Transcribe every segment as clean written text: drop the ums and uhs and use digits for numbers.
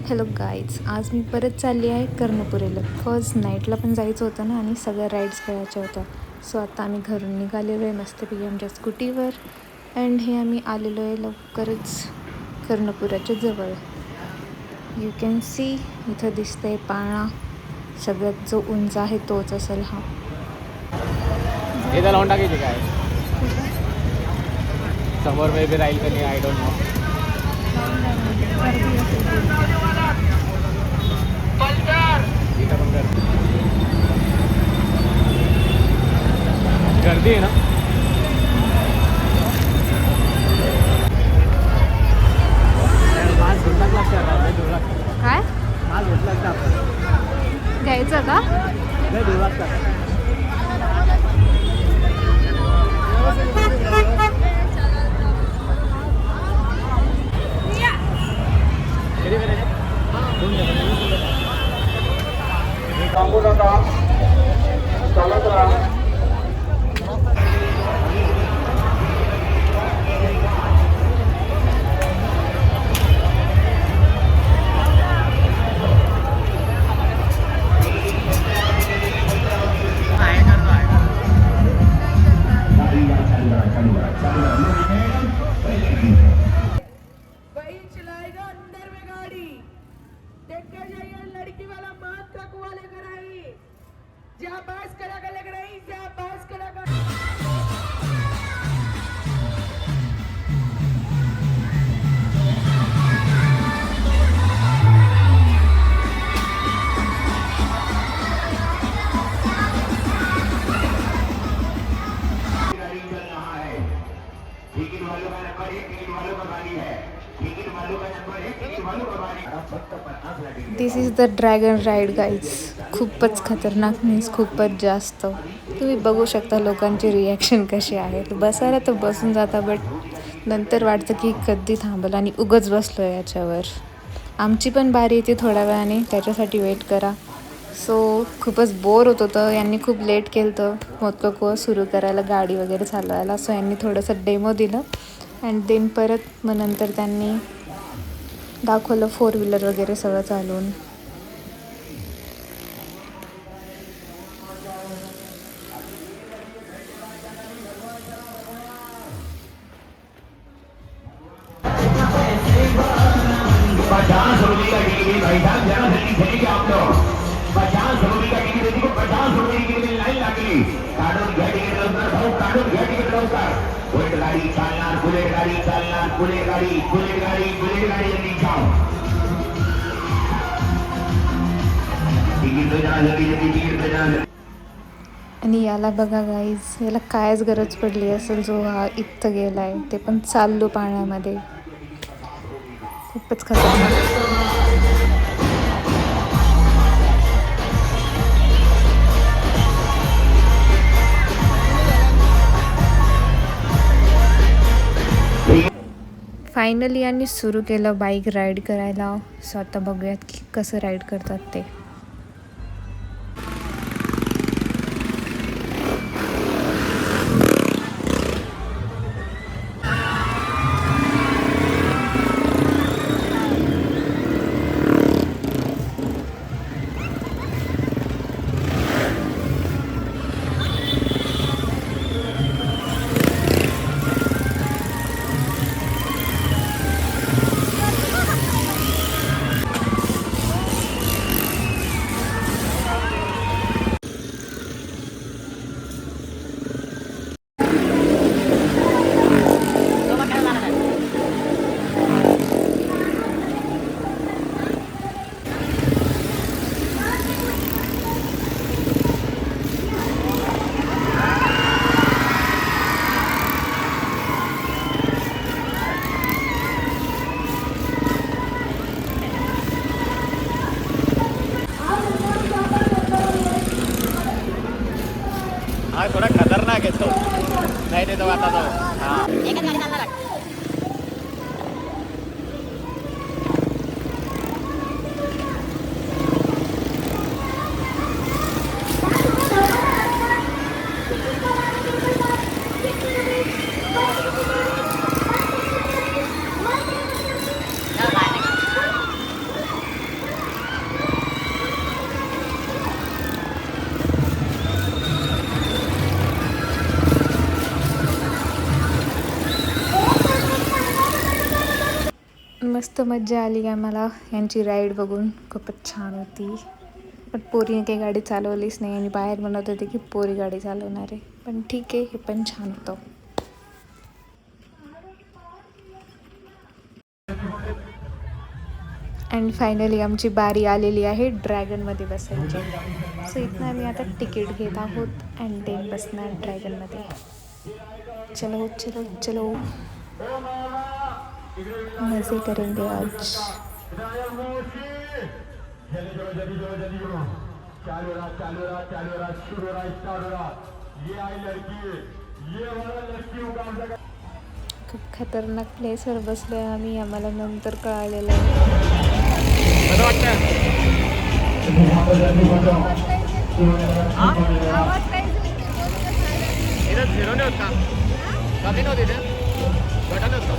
Hello guys, आज मी परत चालली आहे कर्णपुरीला. फर्स्ट नाईटला पण जायचं होतं ना आणि सगळ्या राईड्स करायच्या होत्या. सो आता आम्ही घरून निघालेलो आहे मस्तपैकी आमच्या स्कूटीवर. अँड हे आम्ही आलेलो आहे लवकरच कर्णपुराच्या जवळ. यू कॅन सी, इथं दिसतंय पाळणा. सगळ्यात जो उंच आहे तोच असेल हा. लावून टाकायचे काय समोर मे बी राहील का नाही, आय डोंट नो. गर्दी आहे ना. काय घ्यायचं का? This is the dragon ride guys. खूपच खतरनाक, मीन्स खूपच जास्त. तुम्ही बघू शकता लोकांची रिॲक्शन कशी आहे. बसायला तर बसून जाता, बट नंतर वाटतं की कधी थांबलं आणि उगच बसलो आहे याच्यावर. आमची पण बारी येते थोड्या वेळाने, त्याच्यासाठी वेट करा. सो खूपच बोर होत होतं. यांनी खूप लेट केलं होतं मोदक सुरू करायला, गाडी वगैरे चालवायला. सो यांनी थोडंसं डेमो दिलं अँड देन परत मग नंतर त्यांनी दाखवलं 4 व्हीलर वगैरे सगळं चालवून. आणि याला बघा गाईज, याला कायच गरज पडली असेल जो हा इथं गेलाय, ते पण चाललो पाण्यामध्ये. खूपच खतरनाक. फायनली यांनी सुरू केलं बाईक राईड करायला. सो आता बघूयात की कसं राईड करतात ते. हा थोडा खतरनाक आहे तो. नाही देतो आता तो. मस्त मज्जा आली आम्हाला यांची राईड बघून. खूपच छान होती. पण पोरीने काही गाडी चालवलीच नाही आणि बाहेर म्हणत होते की पोरी गाडी चालवणार आहे. पण ठीक आहे, हे पण छान होतं. अँड फायनली आमची बारी आलेली आहे ड्रॅगनमध्ये बसायची. सो इथनं आम्ही आता तिकीट घेत आहोत अँड देन बसणार ड्रॅगनमध्ये. चलो चलो चलो, मजे करेंगे आज. खूप खतरनाक प्लेसवर बसलोय आम्ही. आम्हाला नंतर कळालेलं कसं वाटतं? इथं झिरो नाही होत का? कमी नव्हती इथे? घटा नव्हतं.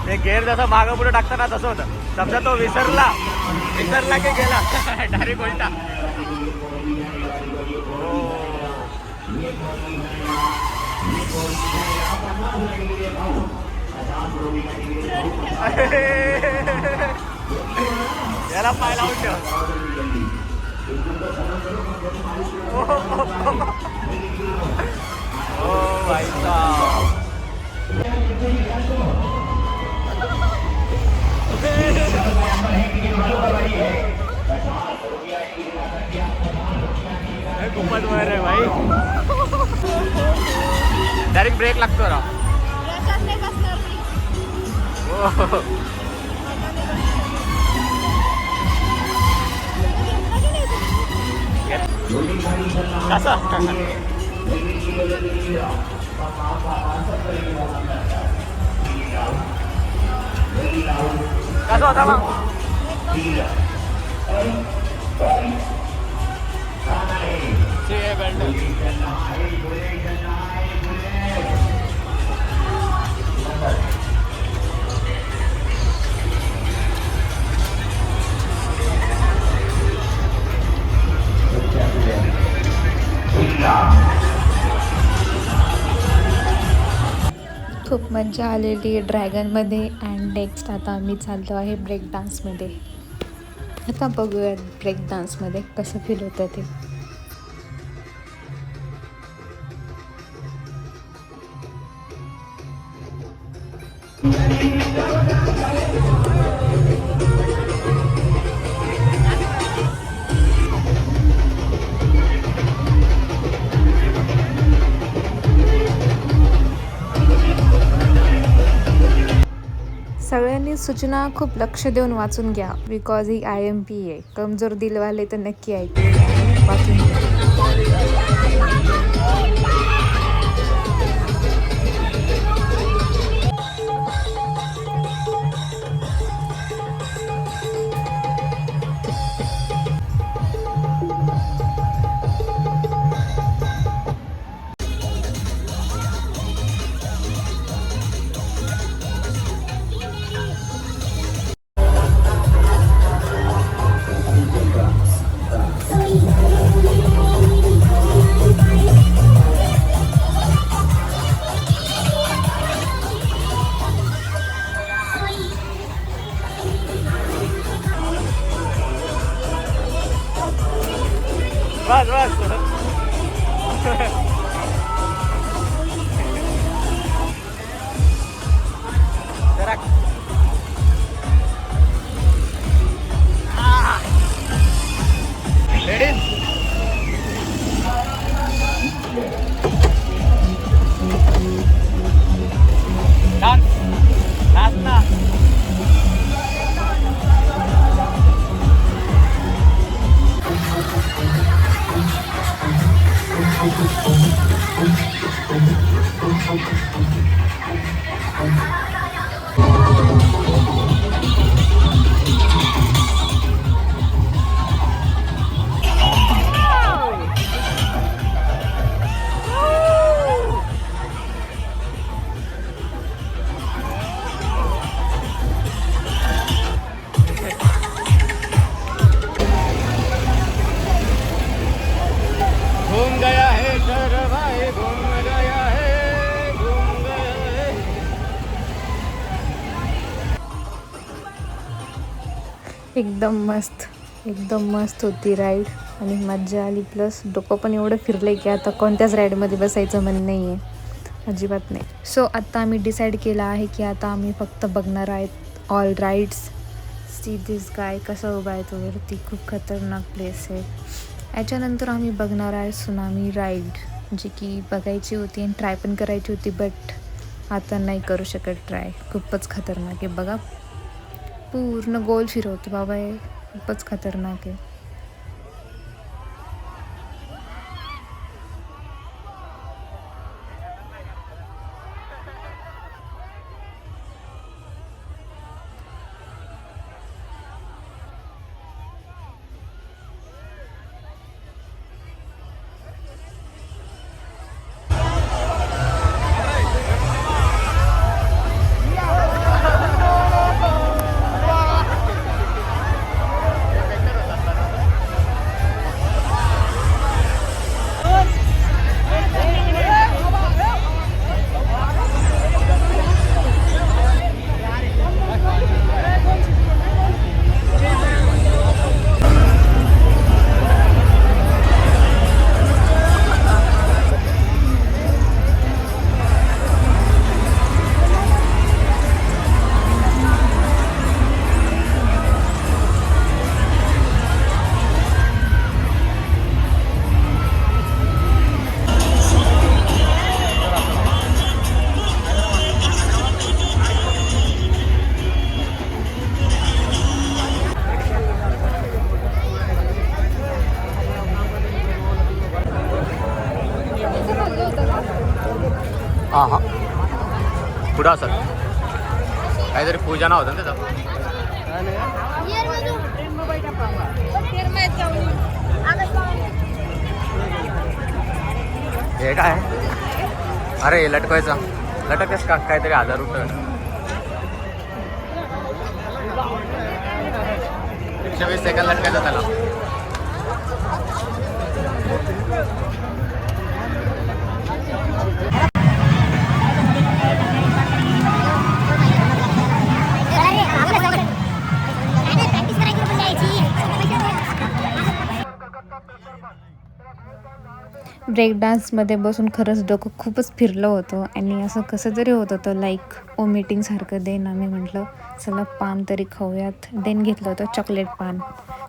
ते गेअर जसं मागं पुढे टाकताना तसं होतं. समजा तो विसरला की गेला डायरेक्ट उलटा. याला पाय लावून ठेव. ओ भाई साहब. खूपच वर आहे भाई. डायरेक्ट ब्रेक लागतो राव. कसं होता मग? खूप मज्जा आलेली ड्रॅगनमध्ये. अँड नेक्स्ट आता आम्ही चाललो आहे ब्रेक डान्समध्ये. आता बघूयात ब्रेक डान्समध्ये कसं फील होतं ते. सगळ्यांनी सूचना खूप लक्ष देऊन वाचून घ्या. बिकॉज ही IMP आहे. कमजोर दिलवाले तर नक्की ऐक वाचून घ्या. बस बस. जरा लेडीज डान्स डान्स ना. एकदम मस्त होती राईड आणि मज्जा आली. प्लस डोकं पण एवढं फिरलं आहे की आता कोणत्याच राईडमध्ये बसायचं मन नाही आहे, अजिबात नाही. सो आत्ता आम्ही डिसाईड केलं आहे की आता आम्ही फक्त बघणार आहेत all rides. See this guy कसा उभा आहे तो वरती, खूप खतरनाक प्लेस आहे. याच्यानंतर आम्ही बघणार आहे सुनामी राईड, जी की बघायची होती आणि ट्राय पण करायची होती, बट आता नाही करू शकत ट्राय. खूपच खतरनाक आहे बघा, पूर्ण गोल फिरवतो बाबा, हे खूपच खतरनाक आहे. हां हां पुढं असं काहीतरी पूजा नाव होतं ना त्याचं. हे काय अरे लटकायचं लटकच का काहीतरी 1000 रुपये 120 सेकंद लटकायचं त्याला. ब्रेक डान्समध्ये बसून खरंच डोकं खूपच फिरलं होतं आणि असं कसं तरी होत होतं, लाईक वॉमिटिंगसारखं. देन आम्ही म्हटलं चला पान तरी खाऊयात. देन घेतलं होतं चॉकलेट पान,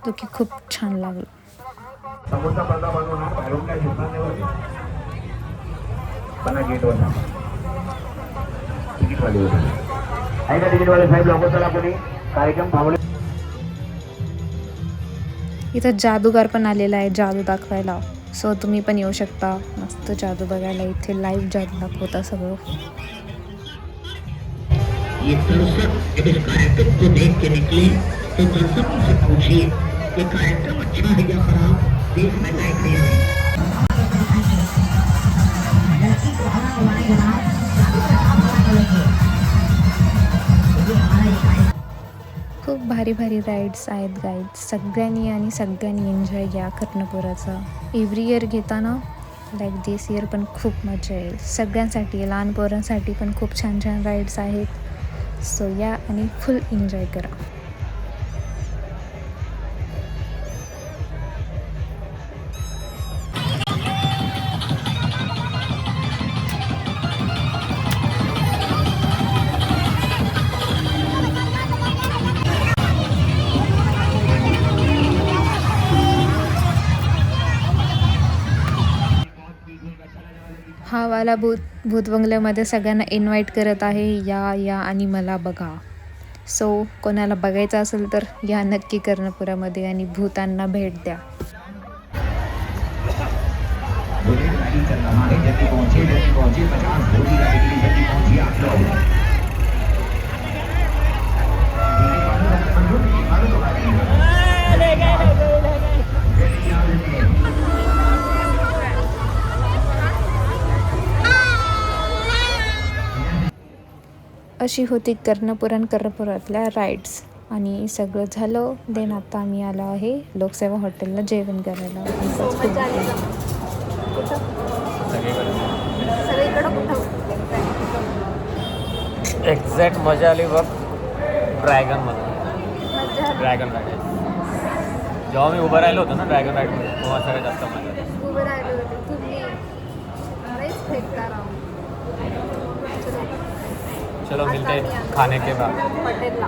तो की खूप छान लागलं. इथं जादूगार पण आलेला आहे जादू दाखवायला, सो तुम्ही पण येऊ शकता. मस्त जादू बघायला, इथे लाईव्ह जादू दाखवता सगळं. ये दर्शक इस कार्यक्रम को देख के निकले तो दर्शकों से पूछिए ये कार्यक्रम अच्छा है या खराब, देखने लायक नहीं है. खूप भारी भारी राईड्स आहेत गाईड. सगळ्यांनी एन्जॉय घ्या कर्णपुराचा. एव्हरी इयर घेताना लाईक दिस इयर पण खूप मजा येईल सगळ्यांसाठी. लहान पोरांसाठी पण खूप छान छान राईड्स आहेत. सो या आणि फुल एन्जॉय करा. हा वाला भूत बंगल्यामध्ये सगळ्यांना इन्व्हाइट करत आहे, या आणि मला बघा. सो कोणाला बघायचं असेल तर या नक्की कर्णपुरामध्ये आणि भूतांना भेट द्या. अशी होती कर्णपुरातल्या राईड्स आणि सगळं झालं. देन आता आम्ही आलो आहे लोकसेवा हॉटेलला जेवण करायला. एक्झॅक्ट मजा आली बघ ड्रॅगन मध्ये. ड्रॅगन जेव्हा मी उभं राहिलो होतो ना ड्रॅगन राईडमध्ये तेव्हा सगळ्यात जास्त मजा आली. उभे राहिले होते तुम्ही नाहीच फेकता राव. चलो आता मिलते आम्ही आलो. खाने के बाद. पटेलला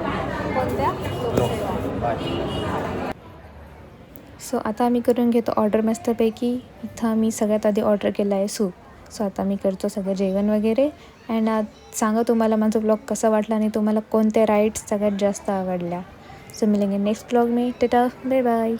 कोणत्या लोकेशनला. बाय. सो आता आम्ही करून घेतो ऑर्डर मस्तपैकी. इथं आम्ही सगळ्यात आधी ऑर्डर केलं आहे सूप. सो आता मी करतो सगळं जेवण वगैरे. अँड सांगा तुम्हाला माझा ब्लॉग कसा वाटला आणि तुम्हाला कोणत्या राईड्स सगळ्यात जास्त आवडल्या. सो मिलेंगे नेक्स्ट ब्लॉग में. Tata bye bye.